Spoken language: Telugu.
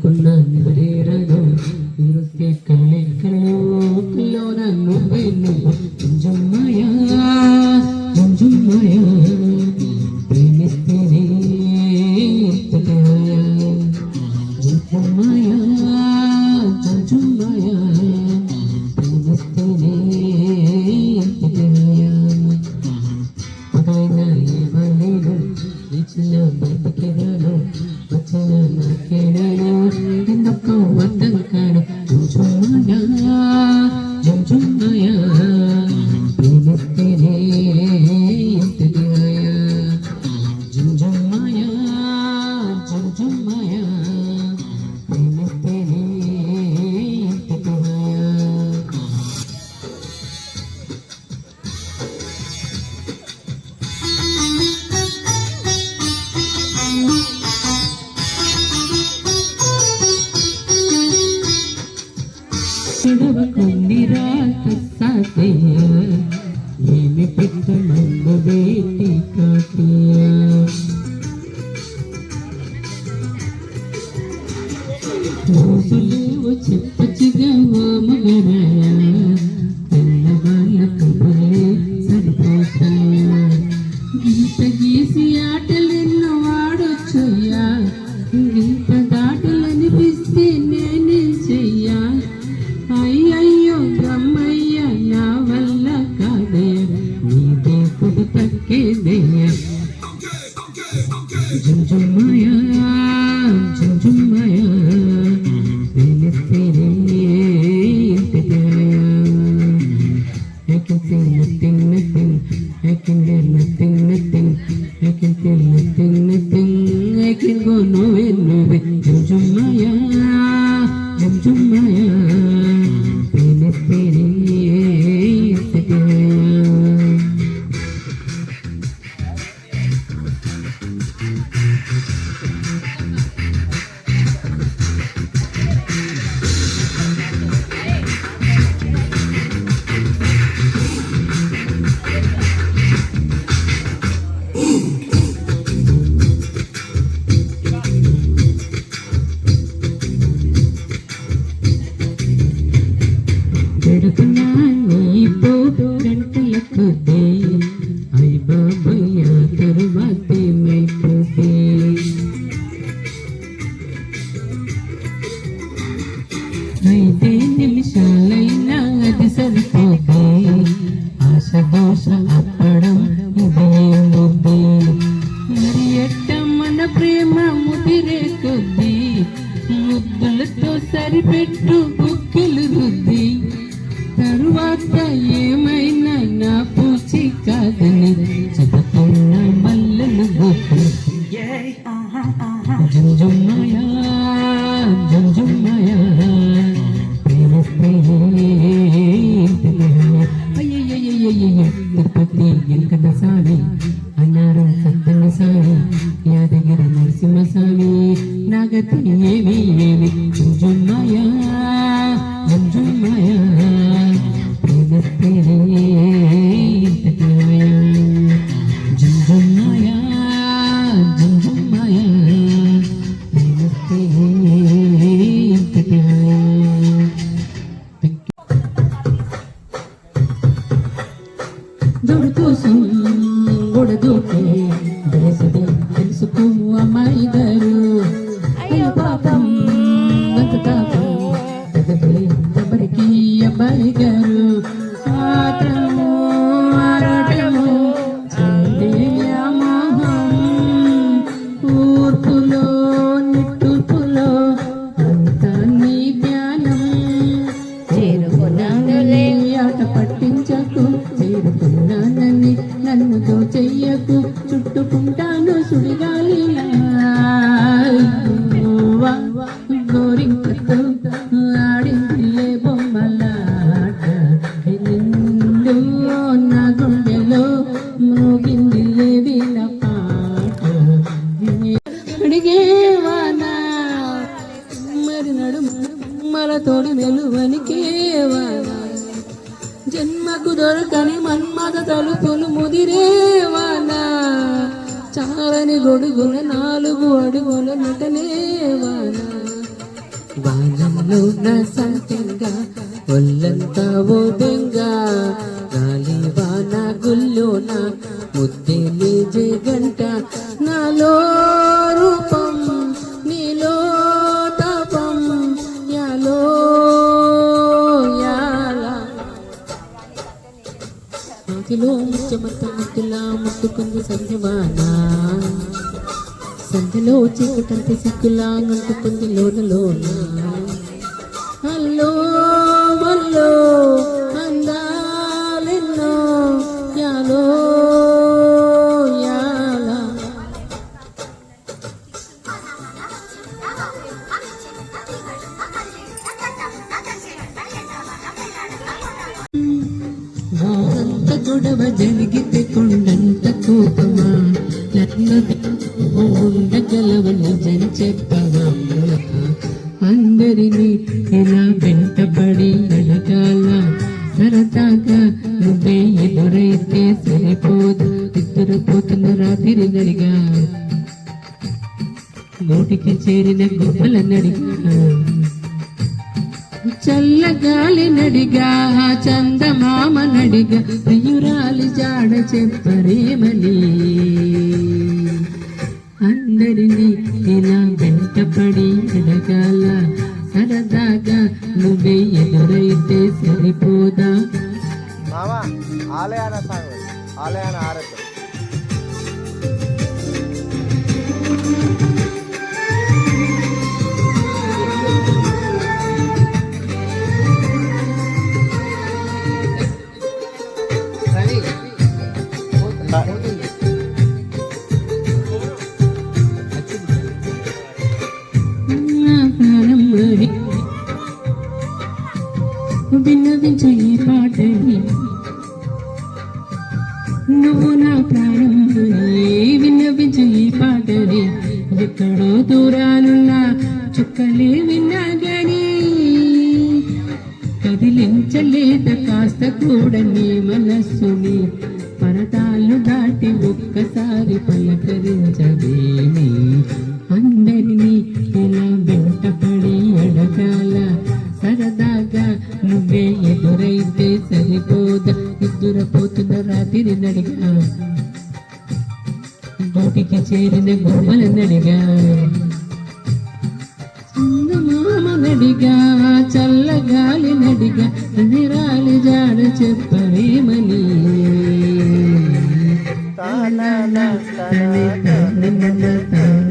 అనుకున్నా నిలవేరను ఈరోజే కళ్ళే కళ్ళు పిల్లో నన్ను వెన్ను జుంజుమ్మయా జుంజుమ్మయా ప్రేమిస్తేనే ఎంతగాయా జుంజుమ్మయా జుంజుమ్మయా ప్రేమిస్తేనే ఎంతగాయా పగలైనా ఏమలేను ఇచ్చిన బతికెదను వచ్చిన నాకేడను ఎందుకు అర్థం కాను జుంజుమ్మయా జుంజుమ్మయా ప్రేమిస్తేనే ఎంతగాయా జుంజుమ్మయా జుంజుమ్మయా ప్రేమిస్తేనే ఎంతగాయా చెడవకుందిరా కసాతయ్య ఏమి పెద్ద మందు వేటి కాకయ్య రోజులేవో చెప్పచ్చుగా ఓ మగరాయ తెల్లవాళ్ళ కబుర్లే సరిపోతాయా గీత గీసి ఆటలెన్నో ఆడొచ్చయ్యా గీత దాటలనిపిస్తే నేనేం చెయ్యా అయ్యయ్యో బ్రహ్మయ్య నా వల్ల కాదే నీదే కుడు తక్కేదయ్య జుంజుమ్మయా జుంజుమ్మయా ప్రేమిస్తేనే ఎంతగాయా I can say nothing, nothing. I can get nothing, nothing. I can feel nothing, nothing. I can go nowhere, nowhere. Jumjumaya, Jumjumaya. Pene, Setaya. అయితే నిమిషాలైనా అది సరిపోతే ఆశ దోష అప్పడం ఇదే ముద్దే మరి ఎట్ట మన ప్రేమ ముదిరే కొద్దీ ముద్దులతో సరిపెట్టు బుక్కులు రుద్ది తరువాత ఏమైనా నా పూచి కాదని చెబుతున్న మల్లెలు బుక్కులు జుంజుమ్మయా జుంజుమ్మయా తిరుపతి వెంకట స్వామి అన్నారు సత్యంగ స్వామి యాదగిరి నరసింహ స్వామి నాగతి ఏమి ఏమి జుంజుమ్మయా జుంజుమ్మయా ప్రేమిస్తేనే ఎంతగాయా జుంజుమ్మయా జుంజుమ్మయా ప్రేమిస్తేనే ఎంతగాయా జోడు కోసం గొడదూకే దేశదే తెలుసుకో అమ్మాయి గారు అయ్యో పాపం గత తాపం కదలే ఎవరికి అబ్బాయి గారు ఆటము ఆరాటము మోహం ఊర్పులో నిట్టూర్పులో అంతా నీ ధ్యానం చేరుకున్నానులే ఆట పట్టించకు చేరుకున్నానని నన్ను దోచెయ్యకు చుట్టుకుంటాను సుడిగాలిలా గోరింకతో ఆడిందిలే బొమ్మలాట నిండు నా గుండెలో మోగిందిలే వీళ్ళ పాట అడిగేవానా మరి నడుమలతోడి మెలువనికేవానా జన్మకు దొరకని మన్మథ తలుపులు ముదిరేవానా చాలని గొడుగుల 4 అడుగుల నటనేవానా గాలిలోన సంతంగా ఒళ్ళంతా ఓ బెంగ గాలి వాన గుల్లోన ముద్దే లేజే గంట నాలో రూపం నీలో తాపం యాలో యాలా నాకిలో ముచ్చమంత ముద్దులా ముట్టుకుంది సంధ్యమానా సంధ్యలో చీకటంత సిక్కులా అంటుకుంది లోన హల్లో వల్లో అందాలెన్నో యాలో యాలా అంత గొడవ జరిగితే కొండంత కోపమా ఉండ గెలవని జని చెప్పవా అందరినీ ఇలా వెంటపడి అడగాల సరదాగా నువ్వే ఎదురైతే సరిపోదు నిద్రపోతున్న రాత్రి నడిగా నోటికి చేరిన గుమ్మల నడిగా చల్లగాలి నడిగా చందమామ నడిగా ప్రియురాలి జాడ చెప్పరేమని అందరినీ ఇలా వెంటపడి అడగాల సరదాగా నువ్వే ఎదురైతే సరిపోదా మామా ఆలయాన సాంగ్ ఆలయాన ఆరతి విన్నవించు ఈ పాటని నువ్వు నా ప్రాణం విన్నవించు ఈ పాటని ఎక్కడో దూరానున్న చుక్కలే విన్నా గాని కదిలించలేద కాస్త కూడా నీ మనస్సుని పరదాలు దాటి ఒక్కసారి పలకరించవేమి అందరినీ ఇలా వెంటపడి అడగాల సరదాగా నువ్వే ఎదురైతే సరిపోదా నిద్రపోతున్న రాత్రి నడిగా నోటికి చేరిన గుమ్మల నడిగా చందమామ నడిగా చల్లగాలి నడిగా నిరాలి జాడ చెప్పరేమని తానా తానా తాన